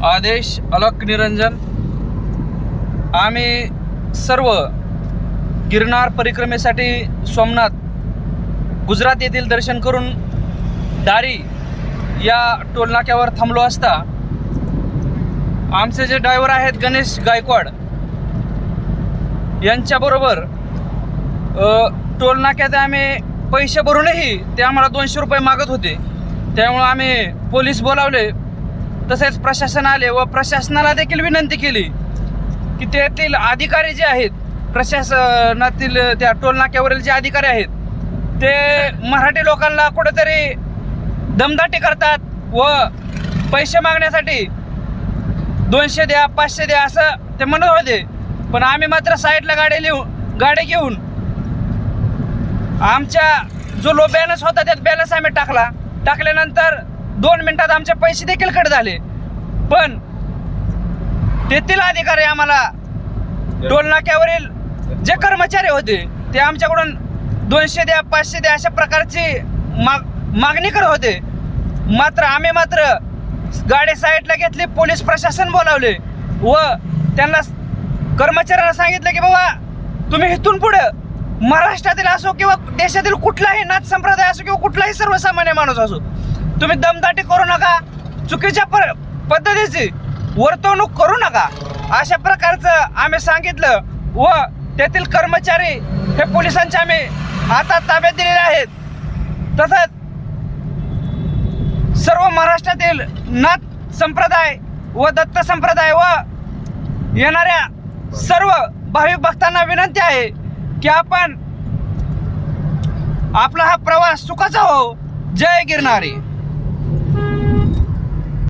आदेश अलक निरंजन। आम्ही सर्व गिरनार परिक्रमेसाठी सोमनाथ गुजरात येथील दर्शन करून दारी या टोलनाक्यावर थांबलो असता आमचे जे ड्रायव्हर आहेत गणेश गायकवाड यांच्याबरोबर टोलनाक्यात आम्ही पैसे भरूनही ते आम्हाला 200 रुपये मागत होते। त्यामुळे आम्ही पोलीस बोलावले, तसेच प्रशासन आले व प्रशासनाला देखील विनंती केली की तेथील अधिकारी जे आहेत, प्रशासनातील त्या टोलनाक्यावरील जे अधिकारी आहेत ते मराठी लोकांना कुठेतरी दमदाटी करतात व पैसे मागण्यासाठी 200 द्या 500 द्या असं ते म्हणत होते। पण आम्ही मात्र साईडला गाडी घेऊन आमच्या जो लो बॅलन्स होता त्यात बॅलन्स आम्ही टाकल्यानंतर 2 मिनिटात आमचे पैसे देखील कट झाले। पण तेथील अधिकारी आम्हाला टोलनाक्यावरील जे कर्मचारी होते ते आमच्याकडून 200 द्या 500 द्या अशा प्रकारची मागणी करत होते। मात्र आम्ही गाडी साईडला घेतली, पोलीस प्रशासन बोलावले व त्यांना कर्मचाऱ्यांना सांगितलं की बाबा तुम्ही इथून पुढे महाराष्ट्रातील असो किंवा देशातील कुठलाही नाथ संप्रदाय असो किंवा कुठलाही सर्वसामान्य माणूस असो, तुम्ही दमदाटी करू नका, चुकीच्या पद्धतीची वर्तवणूक करू नका अशा प्रकारचं आम्ही सांगितलं व तेथील कर्मचारी हे पोलिसांच्या आम्ही हातात ताब्यात दिलेले आहेत। तसंच सर्व महाराष्ट्रातील नाथ संप्रदाय व दत्त संप्रदाय व येणाऱ्या सर्व भाविक भक्तांना विनंती आहे की आपला हा प्रवास सुखाचा हो। जय गिरनारी।